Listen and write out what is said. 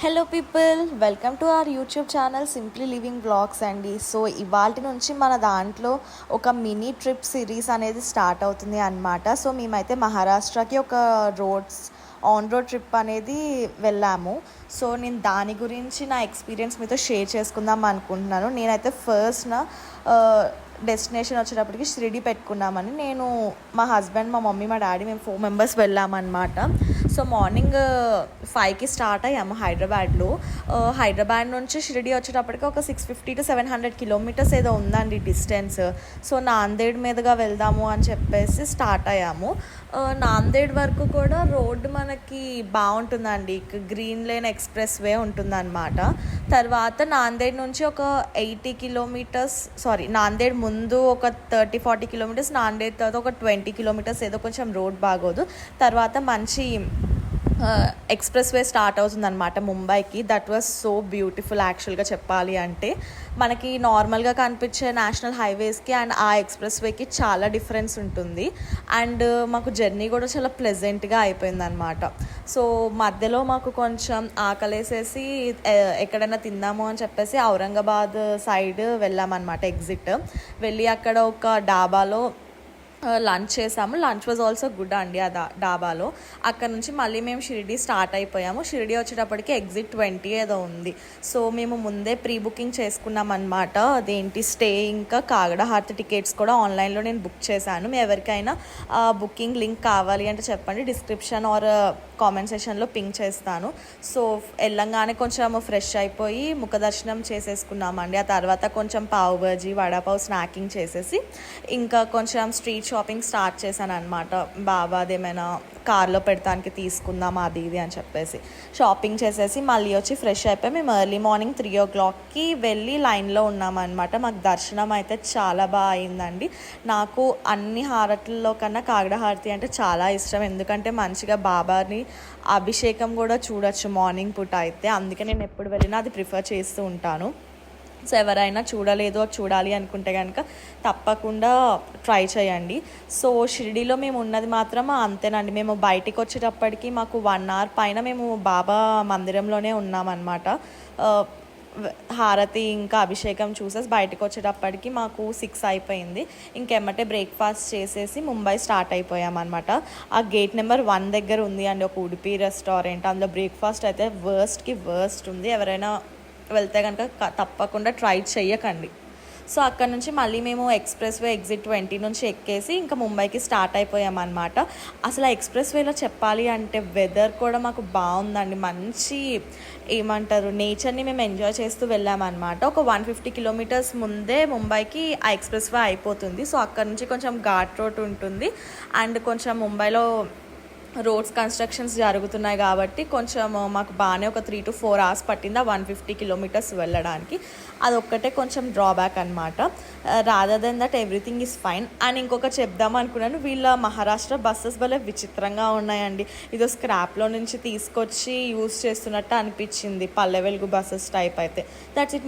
Hello people, welcome to our YouTube channel simply living blogs అండి. So ఇవాల్టి నుంచి మన దాంట్లో ఒక మినీ ట్రిప్ సిరీస్ అనేది స్టార్ట్ అవుతుంది అన్నమాట. సో మేమైతే మహారాష్ట్రకి ఒక ఆన్ రోడ్ ట్రిప్ అనేది వెళ్ళాము. సో నేను దాని గురించి నా ఎక్స్పీరియన్స్ మీతో షేర్ చేసుకుందాం అనుకుంటున్నాను. నేనైతే ఫస్ట్ డెస్టినేషన్ వచ్చేటప్పటికి షిరిడి పెట్టుకున్నామని, నేను, మా హస్బెండ్, మా మమ్మీ, మా డాడీ, మేము 4 మెంబర్స్ వెళ్ళామన్నమాట. సో మార్నింగ్ 5కి స్టార్ట్ అయ్యాము హైదరాబాద్ నుంచి షిరిడి వచ్చేటప్పటికి ఒక 650 to 700 కిలోమీటర్స్ ఏదో ఉందండి డిస్టెన్స్. సో నాందేడ్ మీదుగా వెళ్దాము అని చెప్పేసి స్టార్ట్ అయ్యాము. నాందేడ్ వరకు కూడా రోడ్డు మనకి బాగుంటుందండి, గ్రీన్ లేన్ ఎక్స్ప్రెస్ వే ఉంటుందన్నమాట. తర్వాత నాందేడ్ నుంచి ఒక 80 కిలోమీటర్స్, నాందేడ్ ముందు ఒక 30-40 కిలోమీటర్స్, నాందేడ్ తర్వాత ఒక 20 కిలోమీటర్స్ ఏదో కొంచెం రోడ్ బాగోదు. తర్వాత మంచి ఎక్స్ప్రెస్ వే స్టార్ట్ అవుతుందన్నమాట ముంబైకి. దట్ వాజ్ సో బ్యూటిఫుల్ యాక్చువల్గా చెప్పాలి అంటే. మనకి నార్మల్గా కనిపించే నేషనల్ హైవేస్కి అండ్ ఆ ఎక్స్ప్రెస్ వేకి చాలా డిఫరెన్స్ ఉంటుంది. అండ్ మాకు జర్నీ కూడా చాలా ప్లెజెంట్గా అయిపోయిందనమాట. సో మధ్యలో మాకు కొంచెం ఆకలేసేసి ఎక్కడైనా తిందాము అని చెప్పేసి ఔరంగాబాద్ సైడ్ వెళ్ళామన్నమాట. ఎగ్జిట్ వెళ్ళి అక్కడ ఒక డాబాలో లంచ్ చేసాము. లంచ్ వాజ్ ఆల్సో గుడ్ అండి ఆ డాబాలో. అక్కడ నుంచి మళ్ళీ మేము షిరిడి స్టార్ట్ అయిపోయాము. షిరిడి వచ్చేటప్పటికి ఎగ్జిట్ 20 ఏదో ఉంది. సో మేము ముందే ప్రీ బుకింగ్ చేసుకున్నాం అనమాట. అదేంటి స్టే ఇంకా కాగడ హారతి టికెట్స్ కూడా ఆన్లైన్లో నేను బుక్ చేశాను. మీ ఎవరికైనా బుకింగ్ లింక్ కావాలి అంటే చెప్పండి, డిస్క్రిప్షన్ ఆర్ కామెంట్ సెషన్లో పింక్ చేస్తాను. సో వెళ్ళంగానే కొంచెం ఫ్రెష్ అయిపోయి ముఖ దర్శనం చేసేసుకున్నామండి. ఆ తర్వాత కొంచెం పావు బజీ, వడాపావు స్నాకింగ్ చేసేసి ఇంకా కొంచెం స్ట్రీట్ షాపింగ్ స్టార్ట్ చేశాను అనమాట. బాబాది ఏమైనా కార్లో పెడతానికి తీసుకుందాం అది ఇది అని చెప్పేసి షాపింగ్ చేసేసి మళ్ళీ వచ్చి ఫ్రెష్ అయిపోయి మేము ఎర్లీ మార్నింగ్ 3 o'clockకి వెళ్ళి లైన్లో ఉన్నామన్నమాట. మాకు దర్శనం అయితే చాలా బాగా అయిందండి. నాకు అన్ని హారతుల్లో కన్నా కాగడ హారతి అంటే చాలా ఇష్టం. ఎందుకంటే మంచిగా బాబాని అభిషేకం కూడా చూడొచ్చు మార్నింగ్ పూట అయితే. అందుకే నేను ఎప్పుడు వెళ్ళినా అది ప్రిఫర్ చేస్తూ ఉంటాను. సో ఎవరైనా చూడాలి అనుకుంటే కనుక తప్పకుండా ట్రై చేయండి. సో షిరిడీలో మేము ఉన్నది మాత్రం అంతేనండి. మేము బయటికి వచ్చేటప్పటికి మాకు 1 hour పైన మేము బాబా మందిరంలోనే ఉన్నామన్నమాట. హారతి ఇంకా అభిషేకం చూసేసి బయటకు వచ్చేటప్పటికి మాకు 6 అయిపోయింది. ఇంకెమ్మటే బ్రేక్ఫాస్ట్ చేసేసి ముంబై స్టార్ట్ అయిపోయామన్నమాట. ఆ గేట్ నెంబర్ 1 దగ్గర ఉంది అండి ఒక ఉడిపి రెస్టారెంట్. అందులో బ్రేక్ఫాస్ట్ అయితే వర్స్ట్ ఉంది. ఎవరైనా వెళ్తే కనుక తప్పకుండా ట్రై చెయ్యకండి. సో అక్కడ నుంచి మళ్ళీ మేము ఎక్స్ప్రెస్ వే ఎగ్జిట్ 20 నుంచి ఎక్కేసి ఇంకా ముంబైకి స్టార్ట్ అయిపోయామన్నమాట. అసలు ఆ ఎక్స్ప్రెస్ వేలో చెప్పాలి అంటే వెదర్ కూడా మాకు బాగుందండి. మంచి ఏమంటారు, నేచర్ని మేము ఎంజాయ్ చేస్తూ వెళ్ళామన్నమాట. ఒక 150 కిలోమీటర్స్ ముందే ముంబైకి ఆ ఎక్స్ప్రెస్ వే అయిపోతుంది. సో అక్కడ నుంచి కొంచెం ఘాట్ రోడ్ ఉంటుంది. అండ్ కొంచెం ముంబైలో రోడ్స్ కన్స్ట్రక్షన్స్ జరుగుతున్నాయి కాబట్టి కొంచెం మాకు బాగానే ఒక 3 to 4 hours పట్టింది ఆ 150 కిలోమీటర్స్ వెళ్ళడానికి. అదొక్కటే కొంచెం డ్రాబ్యాక్ అనమాట. Rather than that everything is fine. And ఇంకొక చెప్దాం అనుకున్నాను, వీళ్ళ మహారాష్ట్ర బస్సెస్ భలే విచిత్రంగా ఉన్నాయండి. ఇదో స్క్రాప్లో నుంచి తీసుకొచ్చి యూజ్ చేస్తున్నట్టు అనిపించింది, పల్లె వెలుగు బస్సెస్ టైప్ అయితే. That's it. మీ